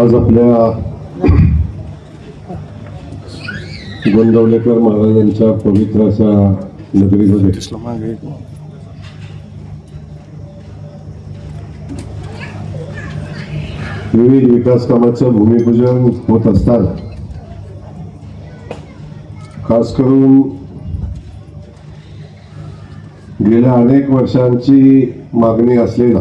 आज आपल्या गोंदवलेकर महाराजांच्या पवित्र अशा नगरीमध्ये विविध विकास कामाचं भूमिपूजन होत असताना खास करून गेल्या अनेक वर्षांची मागणी असलेला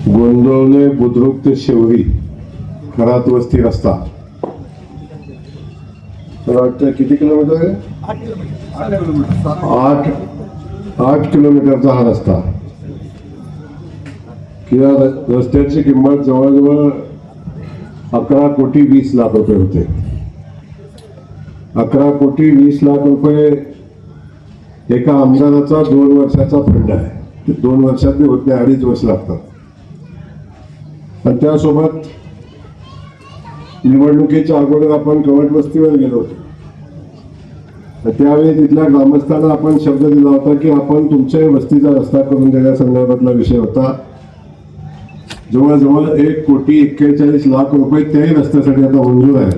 गोंदवले बुद्रुक ते शेवरी खरात वस्ती रस्ता वाटतं किती किलोमीटर आहे? 8 किलोमीटरचा हा रस्ता. या रस्त्याची किंमत जवळजवळ 11,20,00,000 रुपये होते. 11,20,00,000 रुपये एका आमदाराचा 2 वर्षाचा फंड आहे. 2 वर्षात बी होत नाही, 2.5 वर्ष लागतात. आणि त्यासोबत निवडणुकीच्या अगोदर आपण कवट वस्तीवर गेलो होतो. त्यावेळी तिथल्या ग्रामस्थांना आपण शब्द दिला होता की आपण तुमच्या वस्तीचा रस्ता करून देण्यासंदर्भातला विषय होता. जवळजवळ 1,41,00,000 रुपये त्याही रस्त्यासाठी आता मंजूर आहे.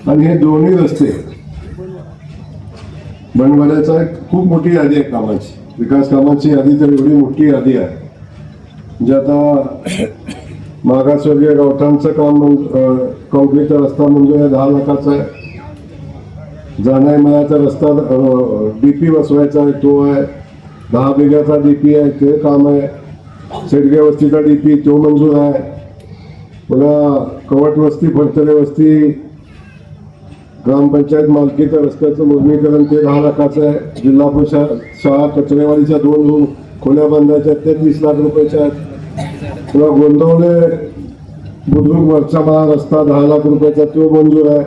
आणि हे दोन्ही रस्ते बनवण्याचा एक खूप मोठी यादी आहे कामाची, विकास कामाची यादी तर एवढी मोठी यादी आहे. म्हणजे आता मागासवर्गीय गावठांचं काम कॉन्क्रीटचा रस्ता मंजूर आहे, 10 लाखाचा आहे. जानाईमाळ्याचा रस्ता डीपी बसवायचा आहे, तो आहे. 10 बिघ्याचा डीपी आहे, ते काम आहे. शेडगे वस्तीचा डीपी तो मंजूर आहे. पुन्हा कवट वस्ती फडतरे वस्ती ग्रामपंचायत मालकीच्या रस्त्याचं मुद्रणीकरण ते 10 लाखाचं आहे. जिल्हा परिषद शाळा कचरेवाडीच्या 2 खोल्या बांधायच्या ते 30,00,000 रुपयाच्या आहेत. पुन्हा गोंदवले बुद्रुक वरचा माळा रस्ता 10,00,000 रुपयाचा तो मंजूर आहे.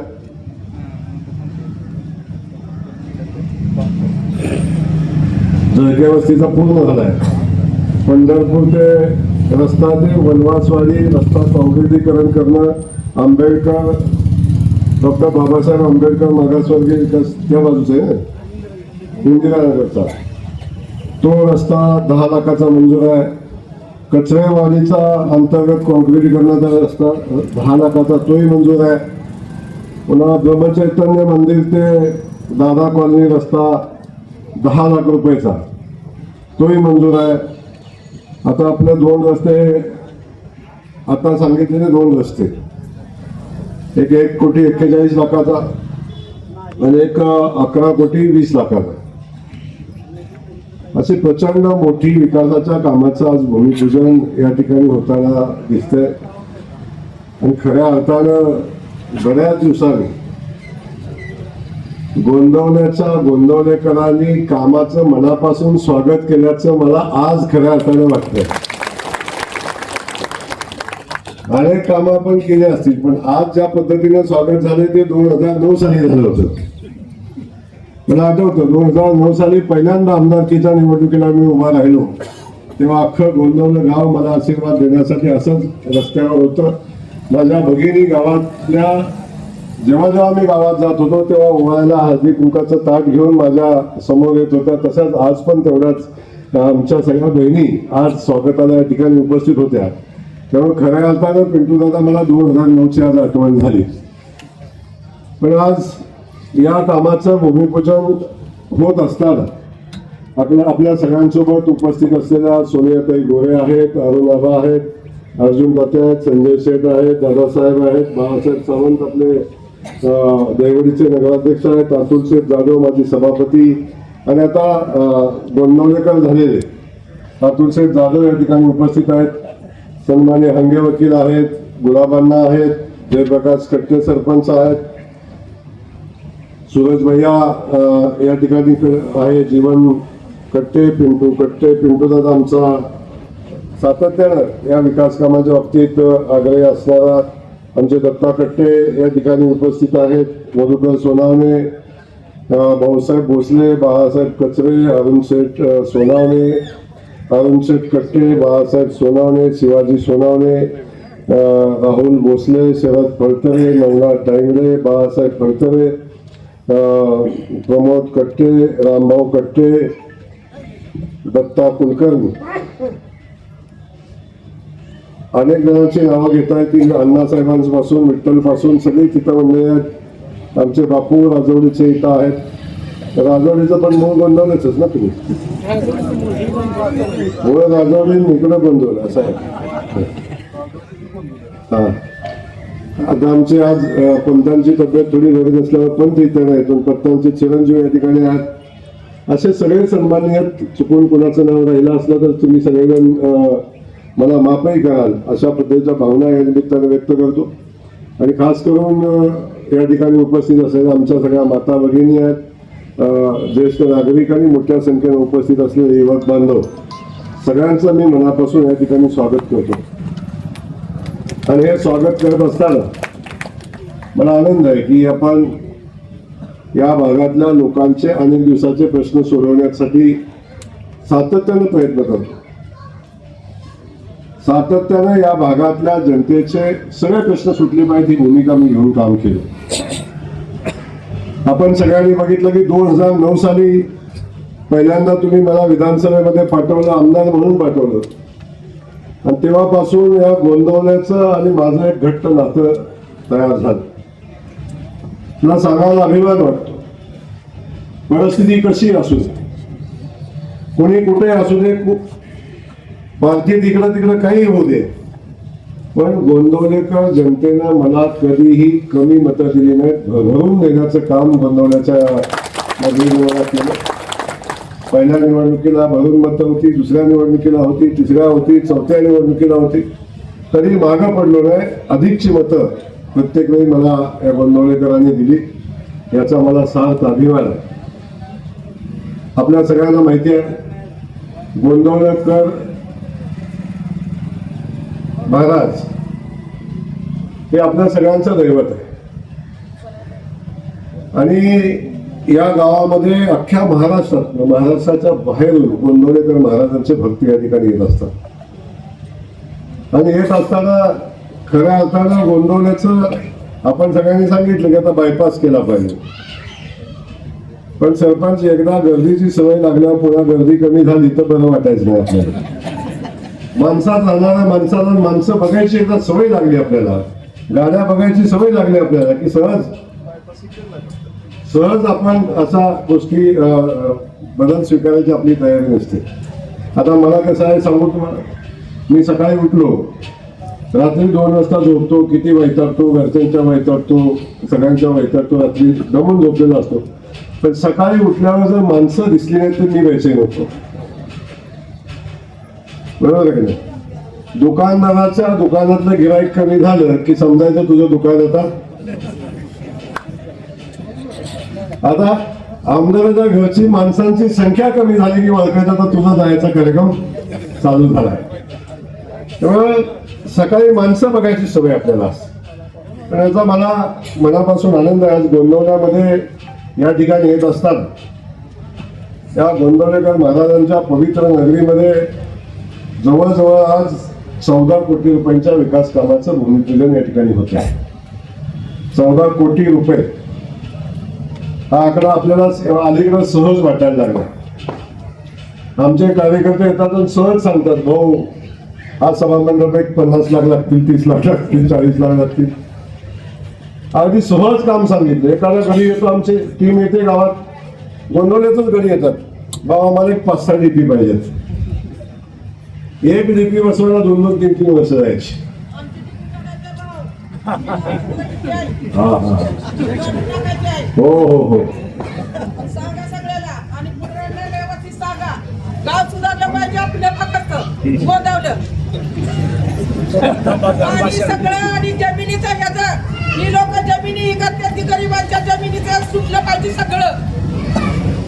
जळके वस्तीचा पूर्ण झालाय. पंढरपूर ते रस्ता ते वनवासवाडी रस्ता काँक्रिटीकरण करणं, आंबेडकर डॉक्टर बाबासाहेब आंबेडकर मागासवर्गीय विकास त्या बाजूचा आहे ना, इंदिरानगरचा तो रस्ता 10 लाखाचा मंजूर आहे. कचरेवाडीचा अंतर्गत काँक्रिटीकरणाचा रस्ता 10 लाखाचा तोही मंजूर आहे. पुन्हा ब्रह्मचैतन्य मंदिर ते दादा कॉलनी रस्ता 10 लाख रुपयाचा तोही मंजूर आहे. आता आपले 2 रस्ते आता सांगितलेले 2 रस्ते, एक 1,41,00,000 आणि एक 11,20,00,000. असे प्रचंड मोठी विकासाच्या कामाचं आज भूमिपूजन या ठिकाणी होताना दिसतंय. आणि खऱ्या अर्थानं बऱ्याच दिवसांनी गोंदवलेकरांनी कामाचं मनापासून स्वागत केल्याचं मला आज खऱ्या अर्थानं वाटतंय. अनेक कामं आपण केली असतील, पण आज ज्या पद्धतीने स्वागत झाले ते 2009 साली झालं होतं. मला आठवतं 2009 साली पहिल्यांदा आमदारकीच्या निवडणुकीला मी उभा राहिलो तेव्हा अख्खं गोंदवलं गाव मला आशीर्वाद देण्यासाठी असंच रस्त्यावर होतं. माझ्या भगिनी गावातल्या जेव्हा मी गावात जात होतो तेव्हा ओवाळायला हळदी कुंकाचं ताट घेऊन माझ्या समोर येत होत्या. तसंच आज पण तेवढ्याच आमच्या सगळ्या बहिणी आज स्वागताला या ठिकाणी उपस्थित होत्या. त्यामुळे खऱ्या अर्थानं पिंटू दादा मला 2009ची आज आठवण झाली. पण आज या कामाचं भूमिपूजन होत असताना आपल्या सगळ्यांसोबत उपस्थित असलेल्या सोनियाताई गोरे आहेत, अरुण आबा आहेत, अर्जुन दाते आहेत, संजय शेठ आहेत, दादासाहेब आहेत, बाळासाहेब सावंत आपले देवडीचे नगराध्यक्ष आहेत, अतुल शेठ जाधव माजी सभापती आणि आता गोंदवलेकर झालेले अतुल शेठ जाधव या ठिकाणी उपस्थित आहेत. सन्मान्य हंगे वकील आहेत, गुलाबांना आहेत, जयप्रकाश कट्टे सरपंच आहेत, सूरज भैया या ठिकाणी आहे, जीवन कट्टे, पिंटू दादा आमचा सातत्यानं या विकास कामाच्या बाबतीत आग्रही असणारा आमचे दत्ता कट्टे या ठिकाणी उपस्थित आहेत. मधुकर सोनावणे, भाऊसाहेब भोसले, बाळासाहेब कचरे, अरुण शेठ सोनावणे, अरुण शेठ कट्टे, बाळासाहेब सोनावणे, शिवाजी सोनावणे, राहुल भोसले, शरद फडतरे, नवनाथ डांगरे, बाळासाहेब फडतरे, प्रमोद कट्टे, रामभाऊ कट्टे, दत्ता कुलकर्णी, अनेक जणांची नावं घेता येतील. अण्णासाहेबांपासून विठ्ठल पासून सगळी तिथं मंडळी आहेत. आमचे बापू राजवडीचे इथं आहेत. राजवडीचं पण मूळ गोंदवलेच ना तुम्ही? मूळ राजवडी इकडं गोंदवलं असं आहे. हा, आता आमची आज पंतांची तब्येत थोडी बरी नसल्यावर पंत इथे नाही, पण पंतांचे चिरंजीव या ठिकाणी आहेत. असे सगळे सन्माननीय, चुकून कुणाचं नाव राहिलं असलं तर तुम्ही सगळेजण मला माफही कराल अशा पद्धतीच्या भावना या निमित्ताने व्यक्त करतो. आणि खास करून या ठिकाणी उपस्थित असलेल्या आमच्या सगळ्या माता भगिनी आहेत, ज्येष्ठ नागरिक आणि मोठ्या संख्येने उपस्थित असलेले युवक बांधव, सगळ्यांचं मी मनापासून या ठिकाणी स्वागत करतो. आणि हे स्वागत करत असताना मला आनंद आहे की आपण या भागातल्या लोकांचे अनेक दिवसाचे प्रश्न सोडवण्यासाठी सातत्याने प्रयत्न करतो. सातत्याने या भागातल्या जनतेचे सगळे प्रश्न सुटले पाहिजे ही भूमिका मी घेऊन काम केलं. आपण सगळ्यांनी बघितलं की 2009 साली पहिल्यांदा तुम्ही मला विधानसभेमध्ये पाठवलं, आमदार म्हणून पाठवलं. आणि तेव्हापासून या गोंदवल्याचं आणि माझं एक घट्ट नातं तयार झालं. मला सांगायला अभिमान वाटतो. परिस्थिती कशी असू दे, कोणी कुठे असू दे, पार्टी तिकडं तिकडं काही होऊ दे, पण गोंदवलेकर जनतेनं मला कधीही कमी मतं दिली नाहीत. भरून देण्याचं काम गोंदवल्याच्या निवडणुकीला केलं. पहिल्या निवडणुकीला भरून मतं होती, दुसऱ्या निवडणुकीला होती, तिसऱ्या होती, चौथ्या निवडणुकीला होती. तरी मागं पडलो नाही. अधिकची मतं प्रत्येक वेळी मला या गोंदवलेकरांनी दिली, याचा मला सार्थ अभिमान आहे. आपल्या सगळ्यांना माहिती आहे गोंदवलेकर महाराज हे आपल्या सगळ्यांचं दैवत आहे. आणि या गावामध्ये अख्ख्या महाराष्ट्राच्या बाहेरून गोंदवलेकर महाराजांचे भक्ती या ठिकाणी येत असतात. आणि येत असताना खऱ्या अर्थानं गोंदवल्याचं आपण सगळ्यांनी सांगितलं की आता बायपास केला पाहिजे. पण सरपंच, एकदा गर्दीची सवय लागल्यावर पुन्हा गर्दी कमी झाली तर बरं वाटायचं नाही आपल्याला. माणसात राहणाऱ्या माणसाला माणसं बघायची एकदा सवय लागली, आपल्याला गाड्या बघायची सवय लागली आपल्याला, की सहज आपण अशा गोष्टी बदल स्वीकारायची आपली तयारी नसते. आता मला कसं आहे सांगू तुम्हाला, मी सकाळी उठलो, रात्री 2 वाजता झोपतो, किती वैतागतो, घरच्यांच्या वैतागतो, सगळ्यांच्या वैतागतो, रात्री दमून झोपलेला असतो. पण सकाळी उठल्यावर जर माणसं दिसली नाही तर मी बेचैन होतो. बरोबर आहे की नाही? दुकानदाराच्या दुकानातलं गिराईक कमी झालं की समजायचं तुझं दुकान आता आमदाराच्या घरची माणसांची संख्या कमी झाली की ओळखायचं आता तुझा जायचा कार्यक्रम चालू झालाय. त्यामुळे सकाळी माणसं बघायची सवय आपल्याला असते. याचा मला मनापासून आनंद आहे. आज गोंदवल्यामध्ये या ठिकाणी येत असतात या गोंदवलेकर महाराजांच्या पवित्र नगरीमध्ये जवळजवळ आज 14 कोटी रुपयांच्या विकास कामाचं भूमिपूजन या ठिकाणी होत आहे. 14 कोटी रुपये हा आकडा आपल्याला अलीकडे सहज वाटायला लागला. आमचे कार्यकर्ते येतात आणि सहज सांगतात, भाऊ हा सभामंडप एक 50 लाख लागतील, 30 लाख लागतील, 40 लाख लागतील. अगदी सहज काम सांगितलं. एखादा घरी येतो, आमची टीम येते गावात, गोंदवल्यातच घरी येतात, भाऊ आम्हाला एक 5-6 डीपी पाहिजेत. एक डीपी बसवायला 2-2, 3-3 वर्ष जायची. हा हा हो हो हो सांगा सगळ्याला. आणि पुढे व्यवस्थित सांगा, गाव सुधारलं पाहिजे आपल्या फक्त गोंदवलं आणि सगळं. आणि जमिनीचं ह्याचं, ही लोक जमिनी विकत ती गरिबांच्या जमिनीचं सुटलं पाहिजे सगळं.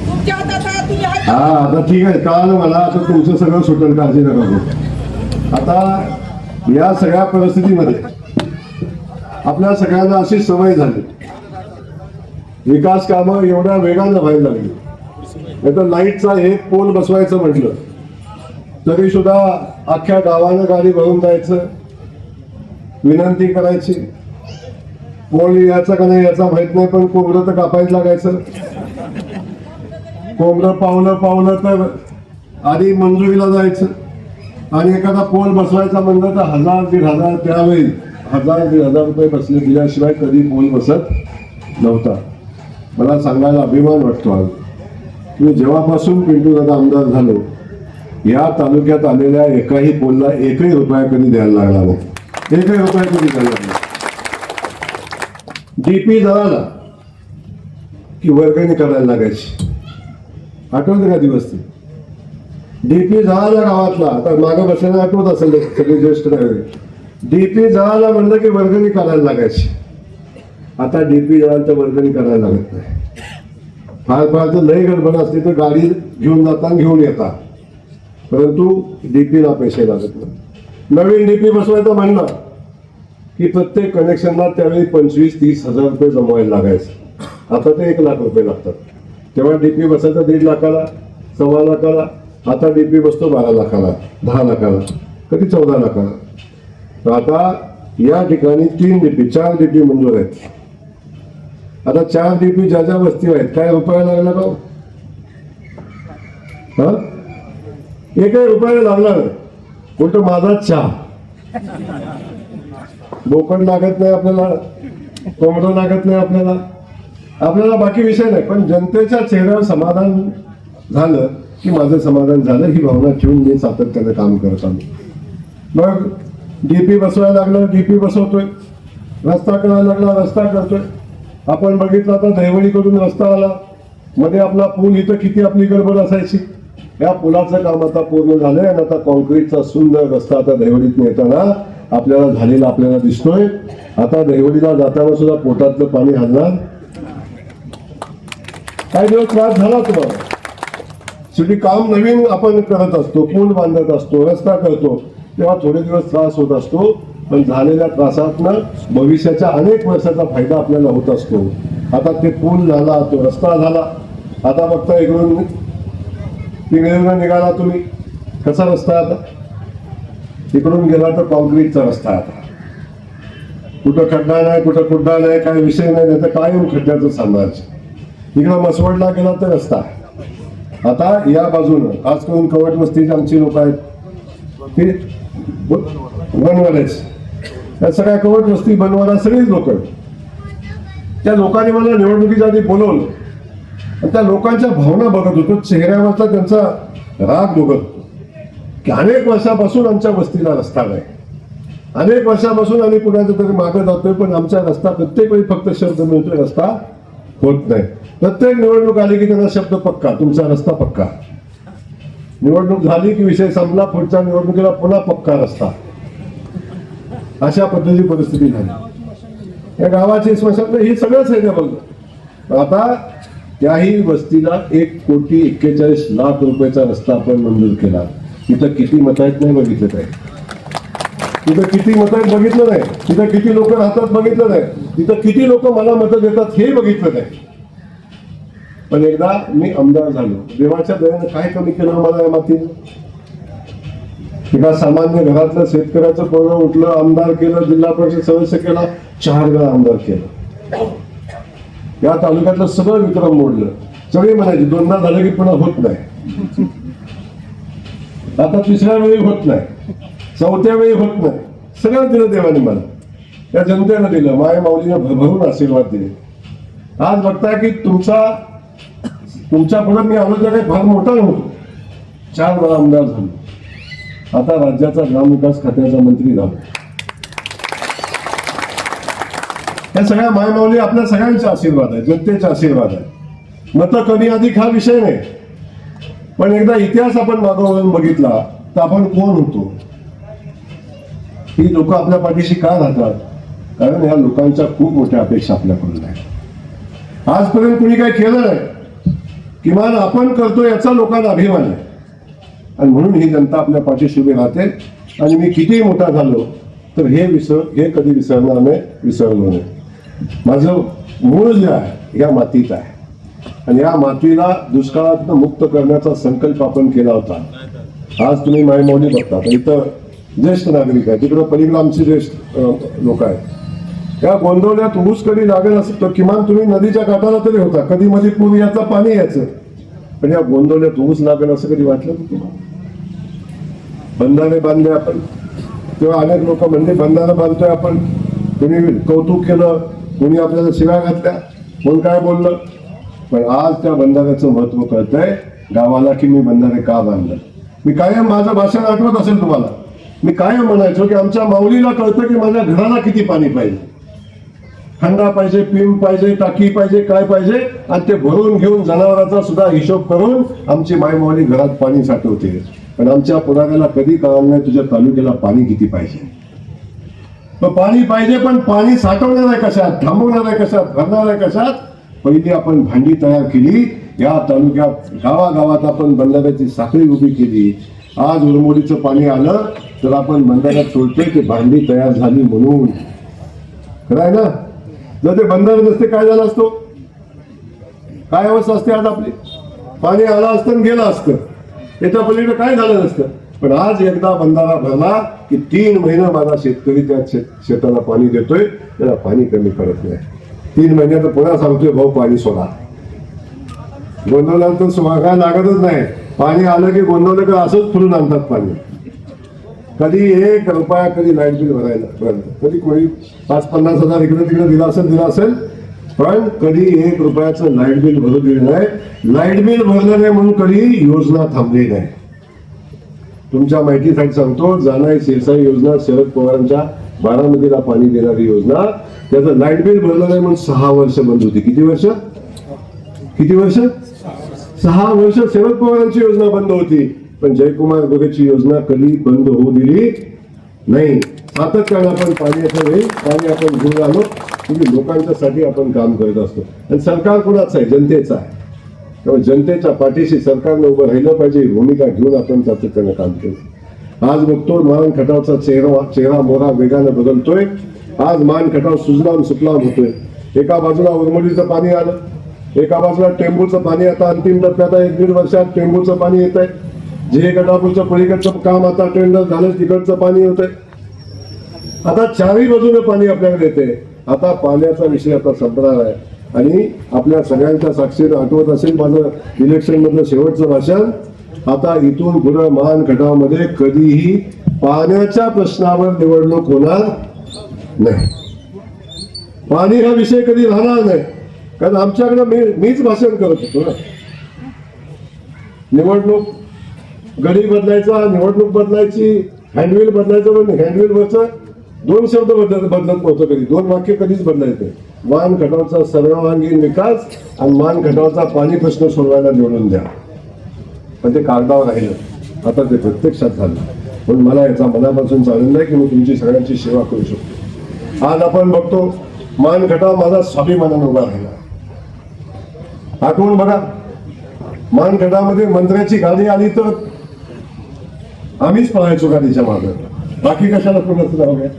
तुमच्या हातात तुम्ही हा आता ठीक आहे, कळालं मला. आता तुमचं सगळं सुटेल, काळजी नका करू. आता या सगळ्या परिस्थितीमध्ये आपल्या सगळ्यांना अशी सवय झाली, विकास कामं एवढ्या वेगानं व्हायला लागली. नाही तर लाईटचा एक पोल बसवायचं म्हटलं तरी सुद्धा अख्ख्या गावानं गाडी भरून जायचं, विनंती करायची. पोल याचा का नाही याचा माहित नाही, पण कोंबडं तर कापायला लागायचं. कोंबडं पावलं तर आधी मंजुरीला जायचं आणि एखादा पोल बसवायचा म्हणलं तर 1000-1500 त्यावेळी 1000-1500 रुपये बसले दिल्याशिवाय कधी पोल बसत नव्हता. मला सांगायला अभिमान वाटतो आज मी जेव्हापासून पिंटू दादा आमदार झालो या तालुक्यात आलेल्या एकाही पोलला 1ही रुपया कधी द्यायला लागला नाही. 1ही रुपया कधी द्यायला लागला. डीपी जळाला की वर्गणी करायला लागायची. आठवते का दिवस ते डीपी जळाला गावातला. आता मागं बसल्याने आठवत असेल सगळे ज्येष्ठ नागरिक. डीपी जळाला म्हणलं की वर्गणी करायला लागायची. आता डीपी जळाला तर वर्गणी करायला लागत नाही. फार फार तर लई गडबड असते तर गाडी घेऊन जाता घेऊन येता परंतु डीपीला पैसे लागत नाही. नवीन डीपी बसवायचं म्हणलं की प्रत्येक कनेक्शनला त्यावेळी 25-30 हजार रुपये जमवायला लागायचे. आता ते 1 लाख रुपये लागतात. तेव्हा डीपी बसायचा 1.5 लाखाला 1.25 लाखाला. आता डीपी बसतो 12 लाखाला 10 लाखाला कधी 14 लाखाला. तर आता या ठिकाणी 3 डीपी 4 डीपी मंजूर आहेत. आता 4 डीपी ज्या ज्या वस्ती आहेत काय रुपया लागला का? हा 1ही रुपयाला लागला नाही. उलट माझा चहा बोकड लागत नाही आपल्याला, कोंबडं लागत नाही आपल्याला. आपल्याला बाकी विषय नाही पण जनतेच्या चेहऱ्यावर समाधान झालं की माझं समाधान झालं ही भावना ठेवून मी सातत्याने काम करत आलो. मग डीपी बसवायला लागलं डीपी बसवतोय. रस्ता करायला लागला रस्ता करतोय. आपण बघितलं आता दहिवडीकडून रस्ता आला. मध्ये आपला पूल इथं किती आपली गडबड असायची. या पुलाचं काम आता पूर्ण झालंय आणि आता कॉन्क्रीटचा सुंदर रस्ता आता दहिवडीतून येताना आपल्याला झालेला आपल्याला दिसतोय. आता दहिवडीला जाताना सुद्धा पोटातलं पाणी हलणार. काही दिवस त्रास झाला तुम्हाला. शेवटी काम नवीन आपण करत असतो, पूल बांधत असतो, रस्ता करतो तेव्हा थोडे दिवस त्रास होत असतो. पण झालेल्या त्रासातनं भविष्याच्या अनेक वर्षाचा फायदा आपल्याला होत असतो. आता ते पूल झाला तो रस्ता झाला. आता बघता इकडून पिंगळेवरून निघाला तुम्ही कसा रस्ता आता इकडून गेला तर कॉन्क्रीटचा रस्ता. आता कुठं खड्डा नाही कुठं कुड्डा नाही काय विषय नाही तर कायम खड्ड्याचं साम्राज्य. इकडं मसवडला गेला तर रस्ता. आता या बाजूनं खास करून कवट वस्तीची आमची लोक आहेत ते बनवायच त्या सगळ्या कवट वस्ती बनवायला सगळीच लोक त्या लोकांनी मला निवडणुकीच्या आधी बोलवलं आणि त्या लोकांच्या भावना बघत होतो. चेहऱ्यावरचा त्यांचा राग बघत होतो की अनेक वर्षापासून आमच्या वस्तीला रस्ता नाही. अनेक वर्षापासून आम्ही कुणाच्या तरी मागे जातोय पण आमचा रस्ता प्रत्येक वेळी फक्त शब्द मिळतोय रस्ता होत नाही. प्रत्येक निवडणूक आली की त्यांना शब्द पक्का तुमचा रस्ता पक्का. निवडणूक झाली की विषय संपला. पुढच्या निवडणुकीला पुन्हा पक्का रस्ता. अशा पद्धतीची परिस्थिती झाली. या गावाची स्मशान ही सगळंच आहे त्या बघ. आता त्याही वस्तीला 1,41,00,000 रुपयाचा रस्ता आपण मंजूर केला. तिथं किती मत आहेत नाही बघितलं काय. तिथं किती मत आहेत बघितलं नाही. तिथं किती लोक राहतात बघितलं नाही. तिथं किती लोक मला मतं देतात हे बघितलं नाही. पण एकदा मी आमदार झालो देवाच्या दयेनं काय कमी केलं मला या मातीनं. एका सामान्य घरातलं शेतकऱ्याचं पोरं उठलं आमदार केलं जिल्हा परिषद सदस्य केला 4 वेळा आमदार केलं. या तालुक्यातलं सगळं विक्रम मोडलं. सगळे म्हणायचे 2दा झालं की पुन्हा होत नाही. आता 3ऱ्या वेळी होत नाही 4थ्या वेळी होत नाही. सगळं दिलं देवाने मला. या जनतेनं दिलं. माय माऊलीनं भरभरून आशीर्वाद दिले. आज बघताय की तुमच्या पुढे मी आलो तर काही फार मोठा नव्हतो. 4 वेळा आमदार झालो. आता राज्याचा ग्रामविकास खात्याचा मंत्री झालो. या सगळ्या मायमाऊली आपल्या सगळ्यांचे आशीर्वाद आहे जनतेचे आशीर्वाद आहे. मतं कमी अधिक हा विषय नाही. पण एकदा इतिहास आपण मागं वळून बघितला तर आपण कोण होतो. ही लोक आपल्या पाठीशी का राहतात कारण ह्या लोकांच्या खूप मोठ्या अपेक्षा आपल्याकडून आहेत. आजपर्यंत कुणी काही केलं नाही. किमान आपण करतो याचा लोकांना अभिमान आहे आणि म्हणून ही जनता आपल्या पाठीशी उभी राहते. आणि मी कितीही मोठा झालो तर हे कधी विसरणार नाही विसरलो नाही. माझं मूळ जे आहे या मातीत आहे आणि या मातीला दुष्काळातून मुक्त करण्याचा संकल्प आपण केला होता. आज तुम्ही मायमौली बघता इथं ज्येष्ठ नागरिक आहेत तिकडं पलीकडे आमचे ज्येष्ठ लोक आहेत. या गोंधवल्यात ऊस कधी लागेल असं तर किमान तुम्ही नदीच्या काठाला तरी होता. कधी मध्ये पूर याचं पाणी यायचं पण या गोंधळात ऊस लागेल असं कधी वाटलं का तुम्हाला? बंधारे बांधले आपण, तेव्हा अनेक लोक म्हणले बंधारे बांधतोय आपण, कुणी कौतुक केलं, कुणी आपल्याला शिव्या घातल्या, कोण काय बोललं. पण आज त्या बंधाऱ्याचं महत्व कळतंय गावाला की मी बंधारे का बांधलं. मी कायम माझं भाषण आठवत असेल तुम्हाला, मी कायम म्हणायचो की आमच्या माऊलीला कळतं की माझ्या घराला किती पाणी पाहिजे, खंडा पाहिजे, पिंप पाहिजे, टाकी पाहिजे, काय पाहिजे, आणि ते भरून घेऊन जनावरांचा सुद्धा हिशोब करून आमची मायमाऊली घरात पाणी साठवते. पण आमच्या पुढाऱ्याला कधी कळलं नाही तुझ्या तालुक्याला पाणी किती पाहिजे. मग पाणी पाहिजे, पण पाणी साठवणार आहे कशात, थांबवणार आहे कशात, भरणार आहे कशात. पहिली आपण भांडी तयार केली, या तालुक्यात गावागावात आपण बंधाऱ्याची साखळी उभी केली. आज उरमोडीचं पाणी आलं तर आपण बंधाऱ्यात सोडतोय की भांडी तयार झाली म्हणून. खरं आहे ना? जर ते बंधारे नसते काय झालं असतो, काय अवस्था असते आज आपली. पाणी आलं असतं आणि गेलं असतं, याच्या पलीकडे काय झालं नसतं. पण आज एकदा बंधारा भरला की 3 महिने माझा शेतकरी त्या शेताला पाणी देतोय, त्याला पाणी कमी पडत नाही. 3 महिन्यात पुन्हा सांगतोय भाऊ पाणी सोडा. गोंधळाला तर काय लागतच नाही, पाणी आलं की गोंधळ असंच फुलून आणतात पाणी. कधी 1 रुपया कधी लाईट बिल भरायला, कधी कोणी 5-50 हजार इकडे तिकडे दिला असेल, पण कधी 1 रुपयाचं लाईट बिल भरू दिलं नाही. लाईट बिल भरलं नाही म्हणून कधी योजना थांबली नाही. तुमच्या माहितीसाठी सांगतो, जानाई सिरसाई योजना शरद पवारांच्या बारामतीला पाणी देणारी योजना, त्याचं लाईट बिल भरलं नाही म्हणून 6 वर्ष बंद होती. किती वर्ष? 6 वर्ष शरद पवारांची योजना बंद होती. पण जयकुमार गोरेची योजना कधी बंद होऊ दिली नाही. सातत्याने आपण पाण्याच्या वेळी पाणी आपण घेऊन आलो, तुम्ही लोकांच्यासाठी आपण काम करत असतो. आणि सरकार कुणाचं आहे? जनतेचं आहे. त्यामुळे जनतेच्या पाठीशी सरकारनं उभं राहिलं पाहिजे, ही भूमिका घेऊन आपण सातत्यानं काम केलं. आज बघतो मान खटावचा चेहरा मोहरा वेगानं बदलतोय. आज मान खटाव सुजलाम सुफलाम होतोय. एका बाजूला उरमोडीचं पाणी आलं, एका बाजूला टेंबूचं पाणी आता अंतिम टप्प्यात आहे. 1-1.5 वर्षात टेंबूचं पाणी येत आहे. जे गटापूरचं पलीकडचं काम आता टेंडर झालं, तिकडचं पाणी होतंय. आता 4ही बाजूने पाणी आपल्याकडे येते. आता पाण्याचा विषय आता संपणार आहे. आणि आपल्या सगळ्यांच्या साक्षीने आठवत असेल माझं इलेक्शन मधलं शेवटचं भाषण, आता इथून पुढे मान खटावमध्ये कधीही पाण्याच्या प्रश्नावर निवडणूक होणार नाही. पाणी हा विषय कधी राहणार नाही. कारण आमच्याकडे मीच भाषण करत होतो ना. निवडणूक गडी बदलायचा, निवडणूक बदलायची, हँडविल बदलायचं, पण हँडविलवरचं 2 शब्द बदलत नव्हतं कधी, 2 वाक्य कधीच बदलायचे. मान खटावचा सर्वांगीण विकास आणि मान खटावचा पाणी प्रश्न सोडवायला निवडून द्या. पण ते कागदावर राहिलं, आता ते प्रत्यक्षात झालं. पण मला याचा मनापासून आनंद आहे की मी तुमची सगळ्यांची सेवा करू शकतो. आज आपण बघतो मान खटाव माझा स्वाभिमानानं उभा राहिला. आठवून बघा, मान खटावमध्ये मंत्र्याची गाडी आली तर आम्हीच पळायचो गाडीच्या मागे, बाकी कशाला कोणाचं नाव घ्या.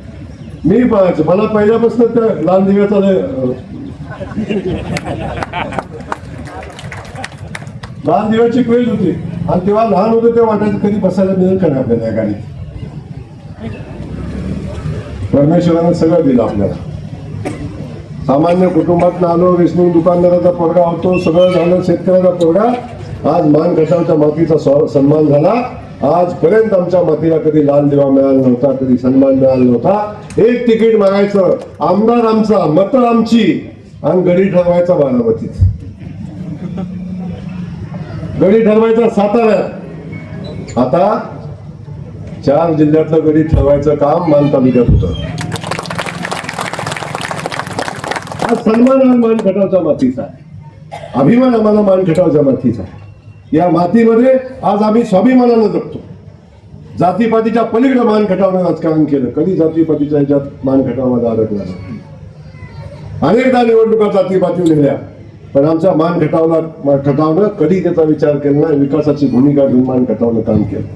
मी पळायचो. मला पहिल्यापासून त्या लाल दिव्याचा लाल दिव्याची क्रेज होती. आणि तेव्हा लहान होते तेव्हा वाटायचं कधी बसायला मिळेल का नाही आपल्याला या गाडीत. परमेश्वरानं सगळं दिलं आपल्याला. सामान्य कुटुंबात आलो, रेशनिंग दुकानदाराचा पोरगा होतो, सगळं झालं, शेतकऱ्याचा पोरगा. आज मान खटावच्या मातीचा सन्मान झाला. आजपर्यंत आमच्या मातीला कधी लाल दिवा मिळाला नव्हता, कधी सन्मान मिळाला नव्हता. 1 तिकीट मागायचं, आमदार आमचा, मतं आमची, आणि गडी ठरवायचा बारामतीत, गडी ठरवायचा साताऱ्यात. आता 4 जिल्ह्यातलं गडी ठरवायचं काम मान तालुक्यात होतं. आज सन्मान हा मान खटावच्या मातीचा आहे. अभिमान आम्हाला मान खटावच्या मातीचा आहे. या मातीमध्ये आज आम्ही स्वाभिमानानं जगतो. जातीपातीच्या पलीकडे मान खटावनं राजकारण केलं. कधी जातीपातीच्या ह्याच्यात मान खटावमध्ये अडकला नाही. अनेकदा निवडणुका जातीपाती लिहिल्या, पण आमच्या मान खटावनं कधी त्याचा विचार केला नाही. विकासाची भूमिका घेऊन मान खटावनं काम केलं.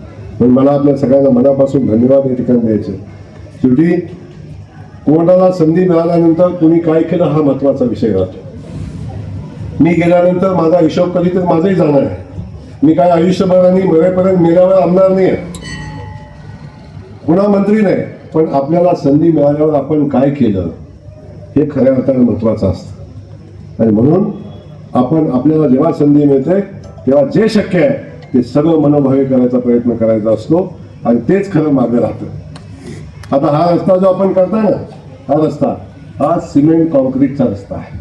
पण मला आपल्या सगळ्यांना मनापासून धन्यवाद या ठिकाणी द्यायचे. शेवटी कोणाला संधी मिळाल्यानंतर तुम्ही काय केलं हा महत्वाचा विषय राहतो. मी गेल्यानंतर माझा हिशोब कधी तर माझाही जाणार आहे. मी काय आयुष्यभर आणि मरेपर्यंत मेल्यावर आमदार नाही आहे, पुन्हा मंत्री नाही. पण आपल्याला संधी मिळाल्यावर आपण काय केलं हे खऱ्या अर्थाने महत्वाचं असतं. आणि म्हणून आपण आपल्याला जेव्हा संधी मिळते तेव्हा जे शक्य आहे ते सगळं मनोभावे करायचा प्रयत्न करायचा असतो आणि तेच खरं मागे राहतं. आता हा रस्ता जो आपण करताय ना, हा रस्ता हा सिमेंट कॉन्क्रीटचा रस्ता आहे.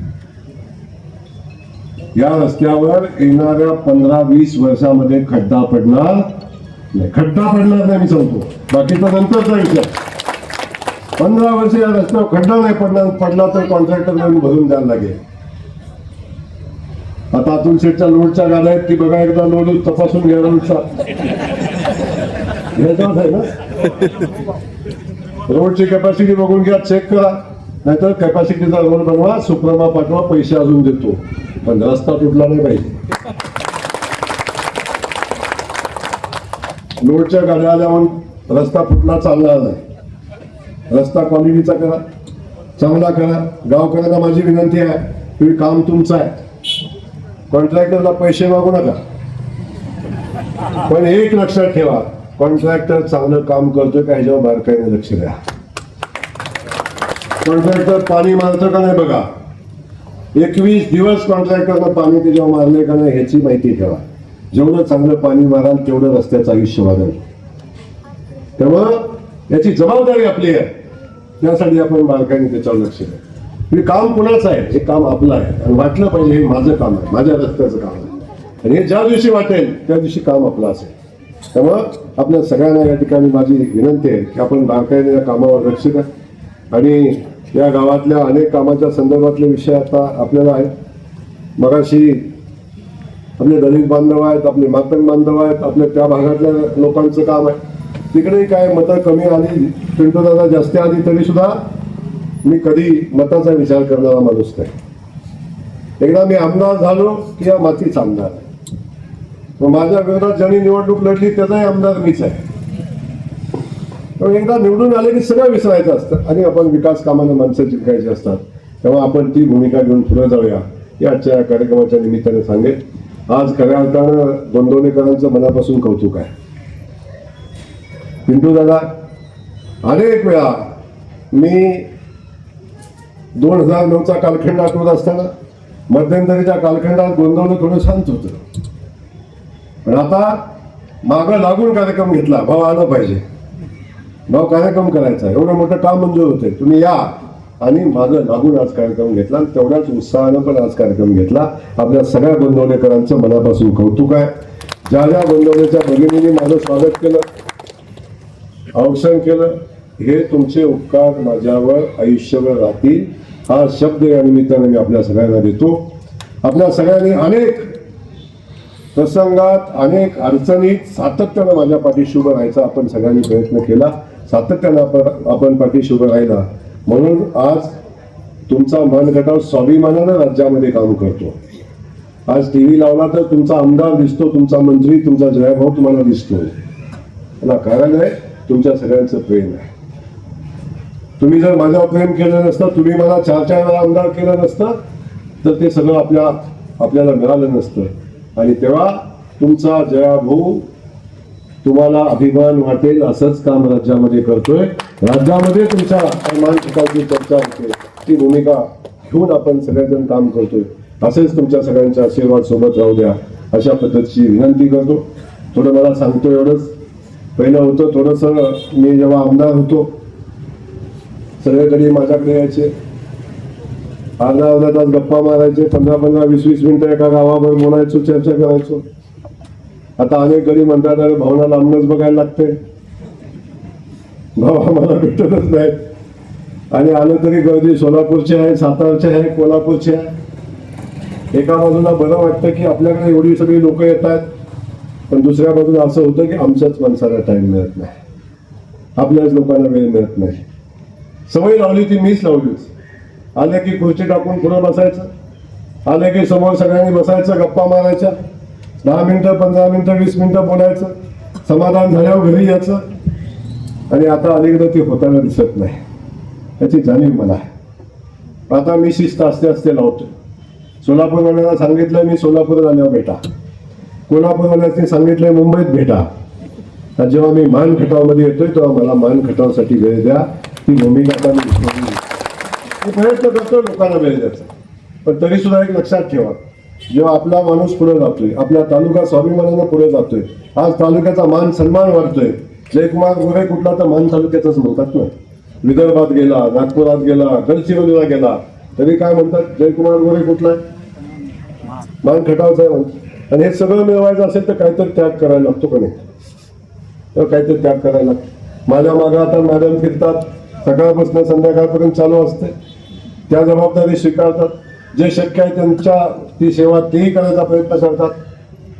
या रस्त्यावर येणाऱ्या 15-20 वर्षामध्ये खड्डा पडणार नाही. खड्डा पडणार नाही मी सांगतो, बाकीचा नंतरचा विषय. 15 वर्ष या रस्त्यावर खड्डा नाही पडणार. पडला तर कॉन्ट्रॅक्टर म्हणून भरून द्यायला लागेल. आता अतुल शेठच्या लोडच्या गाड्या आहेत, ती बघा एकदा लोड तपासून घ्या. रोडचा आहे ना, रोडची कॅपॅसिटी बघून घ्या, चेक करा. नाहीतर कॅपॅसिटीचा रोड बनवा, सुप्रमा पाठवा, पैसे अजून देतो, पण रस्ता तुटला नाही पाहिजे. लोडच्या गाड्या आल्या म्हणून रस्ता फुटला चालणार नाही. रस्ता क्वालिटीचा करा, चांगला करा. गावकऱ्यांना माझी विनंती आहे, तुम्ही काम तुमचं आहे, कॉन्ट्रॅक्टरला पैसे मागू नका. पण एक लक्षात ठेवा, कॉन्ट्रॅक्टर चांगलं काम करतोय का ह्याच्यावर बारकाईने लक्ष द्या. कॉन्ट्रॅक्टर पाणी मारतं का नाही बघा. 21 दिवस कॉन्ट्रॅक्टरनं पाणी त्याच्यावर मारले का नाही ह्याची माहिती ठेवा. जेवढं चांगलं पाणी माराल तेवढं रस्त्याचं आयुष्य वाढेल. त्यामुळं याची जबाबदारी आपली आहे, त्यासाठी आपण बारकाईने त्याच्यावर लक्ष द्या. हे काम कुणाचं आहे, हे काम आपलं आहे आणि वाटलं पाहिजे हे माझं काम आहे, माझ्या रस्त्याचं काम आहे. आणि हे ज्या दिवशी वाटेल त्या दिवशी काम आपलं असेल. त्यामुळं आपल्या सगळ्यांना या ठिकाणी माझी विनंती आहे की आपण बारकाईने या कामावर लक्ष द्या. आणि या गावातल्या अनेक कामाच्या संदर्भातले विषय आता आपल्याला आहेत. मगाशी आपले दलित बांधव आहेत, आपले मातंग बांधव आहेत, आपल्या त्या भागातल्या लोकांचं काम आहे. तिकडेही काय मतं कमी आली, पिंटू दादा जास्त आली, तरी सुद्धा मी कधी मताचा विचार करणारा माणूस नाही. एकदा मी आमदार झालो की या मातीच आमदार आहे. मग माझ्या विरोधात ज्यांनी निवडणूक लढली त्याचाही आमदार मीच आहे. तर एकदा निवडून आले की सगळं विसरायचं असतं आणि आपण विकास कामानं माणसं जिंकायची असतात. तेव्हा आपण ती भूमिका घेऊन पुढे जाऊया, याच्या कार्यक्रमाच्या निमित्ताने सांगेल. आज खऱ्या अर्थानं गोंदवलेकरांचं मनापासून कौतुक आहे. पिंटू दादा, अनेक वेळा मी 2009चा कालखंड आठवत असताना मध्यंतरीच्या कालखंडात गोंदवलं थोडं शांत होतं. पण आता मागं लागून कार्यक्रम घेतला, भाऊ आलं पाहिजे, भाऊ कार्यक्रम करायचा, एवढं मोठं काम मंजूर होते, तुम्ही या. आणि मागं लागून आज कार्यक्रम घेतला, तेवढ्याच उत्साहानं पण आज कार्यक्रम घेतला. आपल्या सगळ्या गोंदवलेकरांचं मनापासून कौतुक आहे. ज्या ज्या गोंदवलेच्या भगिनींनी माझं स्वागत केलं, औक्षण केलं, हे तुमचे उपकार माझ्यावर आयुष्यभर राहतील, हा शब्द या निमित्ताने मी आपल्या सगळ्यांना देतो. आपल्या सगळ्यांनी अनेक प्रसंगात, अनेक अडचणीत सातत्यानं माझ्या पाठीशी उभं राहायचा आपण सगळ्यांनी प्रयत्न केला. सातत्यानं आपण पाठीशी उभं राहिला म्हणून आज तुमचा मनगटाव स्वाभिमानानं राज्यामध्ये काम करतो. आज टीव्ही लावला तर तुमचा आमदार दिसतो, तुमचा मंत्री, तुमचा जयभाऊ तुम्हाला दिसतो. याला कारण आहे तुमच्या सगळ्यांचं प्रेम आहे. तुम्ही जर माझ्यावर प्रेम केलं नसतं, तुम्ही मला 4-4 वेळा आमदार केलं नसतं, तर ते सगळं आपल्याला मिळालं नसतं. आणि तेव्हा तुमचा जयाभाऊ तुम्हाला अभिमान वाटेल असंच काम राज्यामध्ये करतोय. राज्यामध्ये तुमच्या मानसिकाची चर्चा होते, ती भूमिका घेऊन आपण सगळेजण काम करतोय. असेच तुमच्या सगळ्यांच्या आशीर्वाद सोबत राहू द्या, अशा पद्धतीची विनंती करतो. थोडं मला सांगतो एवढंच. पहिलं होतं थोडंसं, मी जेव्हा आमदार होतो सगळीकडे माझ्याकडे यायचे, अर्धा तास गप्पा मारायचे, 15-15, 20-20 मिनिटं एका गावावर बोलायचो, चर्चा करायचो. आता अनेक गडी म्हणतात अरे भावना लांबनच बघायला लागते, भाव आम्हाला भेटतच नाही. आणि आलं तरी गर्दी सोलापूरची आहे, सातारची आहे, कोल्हापूरची आहे. एका बाजूला बरं वाटतं की आपल्याकडे एवढी सगळी लोक येत आहेत, पण दुसऱ्या बाजूला असं होतं की आमच्याच माणसाला टाइम मिळत नाही, आपल्याच लोकांना वेळ मिळत नाही. सवय लावली ती मीच लावलीच. आले की खुर्ची टाकून पुढं बसायचं, आले की समोर सगळ्यांनी बसायचं, गप्पा मारायच्या, 10 मिनिटं, 15 मिनिटं, 20 मिनिटं बोलायचं, समाधान झाल्यावर घरी यायचं. आणि आता अलीकडं ते होताना दिसत नाही, याची जाणीव मला आहे. आता मी शिस्त असते लावतो. सोलापूरवाल्याला सांगितलं मी सोलापूर आल्यावर भेटा, कोल्हापूरवाल्याने सांगितलंय मुंबईत भेटा. तर जेव्हा मी मान खटावमध्ये येतोय तेव्हा मला मान खटावसाठी वेळ द्या. ती भूमिका आता मी प्रयत्न करतो लोकांना वेळ द्यायचा. पण तरी सुद्धा एक लक्षात ठेवा, जेव्हा आपला माणूस पुढे जातोय, आपला तालुका स्वाभिमानानं पुढे जातोय, आज तालुक्याचा मान सन्मान वाढतोय. जयकुमार गोरे कुठला तर मान तालुक्याचाच म्हणतात ना. विदर्भात गेला, नागपुरात गेला, गडचिरोलीला गेला तरी काय म्हणतात, जयकुमार गोरे कुठला मान खटावचा आहे म्हणतात. आणि हे सगळं मिळवायचं असेल तर काहीतरी त्याग करायला लागतो का नाही? तर काहीतरी त्याग करायला लागतो. माझ्या मागं आता मॅडम फिरतात, सकाळपासून संध्याकाळपर्यंत चालू असते, त्या जबाबदारी स्वीकारतात. जे शक्य आहे त्यांच्या ती सेवा तेही करायचा प्रयत्न करतात.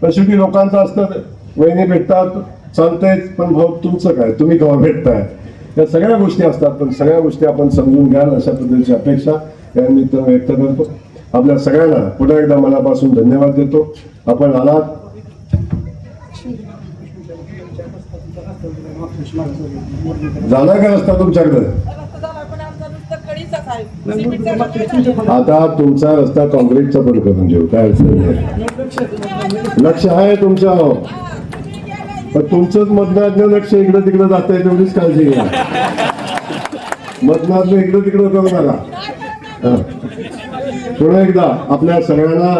पण शेवटी लोकांचं असतं, वहिनी भेटतात चालतंय, पण भाऊ तुमचं काय, तुम्ही केव्हा भेटताय, या सगळ्या गोष्टी असतात. पण सगळ्या गोष्टी आपण समजून घ्याल अशा पद्धतीची अपेक्षा या निमित्तानं व्यक्त करतो. आपल्या सगळ्यांना पुन्हा एकदा मनापासून धन्यवाद देतो. आपण आलात, झाला का रस्ता तुमच्याकडे? आता तुमचा रस्ता काँक्रीटचा पण करून घेऊ, काय अडचण नाही. लक्ष आहे तुमचं, पण तुमचंच मतदार लक्ष इकडं तिकडं जात आहे, तेवढीच काळजी घ्या. मतदार इकडं तिकडं करू नका. पुन्हा एकदा आपल्या सगळ्यांना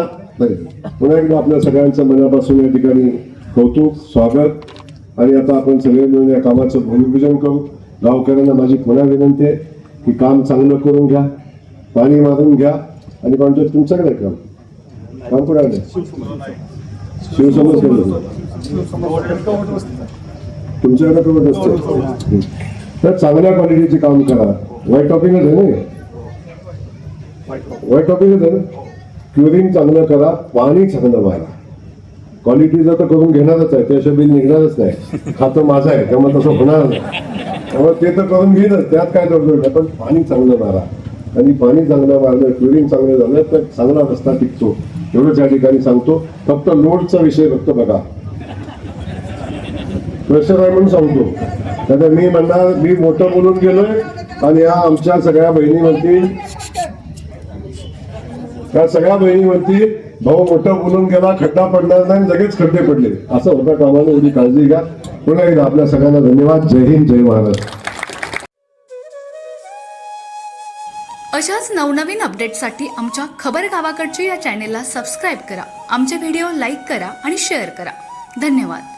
पुन्हा एकदा आपल्या सगळ्यांचं मनापासून या ठिकाणी कौतुक, स्वागत. आणि आता आपण सगळे मिळून या कामाचं भूमिपूजन करू. गावकऱ्यांना माझी पुन्हा विनंती आहे की काम चांगलं करून घ्या, पाणी मारून घ्या. आणि कॉन्ट्रॅक्ट तुमच्याकडे काम कुणाकडे? शिवसमज तुमच्याकडे कवट असते. तर चांगल्या क्वालिटीचे काम करा. व्हाईट टॉपिंगच आहे ना, व्हाईट टॉपिंगच आहे ना. क्युरिंग चांगलं करा, पाणी चांगलं मारा. क्वालिटीचं तर करून घेणारच आहे, त्याशिवाय बिल निघणारच नाही. खातं माझं आहे त्यामुळे तसं होणार नाही, त्यामुळे ते तर करून घेईनच, त्यात काय तडजोड नाही. पण पाणी चांगलं मारा, आणि पाणी चांगलं मारलं, क्युरिंग चांगलं झालं तर चांगला रस्ता टिकतो. एवढंच या ठिकाणी सांगतो. फक्त लोडचा विषय फक्त बघा, प्रेशर आहे म्हणून सांगतो. त्यात मी म्हणणार मी मोठं बोलून गेलोय आणि या आमच्या सगळ्या बहिणी म्हणतील, त्या सगळ्या बहिणी म्हणतील भाऊ मोठं बोलून गेला, खड्डा पडणार नाही, लगेच खड्डे पडले, असं होता कामाला. एवढी काळजी घ्या. पुन्हा एकदा आपल्या सगळ्यांना धन्यवाद. जय हिंद, जय महाराष्ट्र. अशाच नवनवीन अपडेट्ससाठी आमच्या खबर गावाकडची या चॅनेलला सबस्क्राईब करा. आमचे व्हिडिओ लाईक करा आणि शेअर करा. धन्यवाद.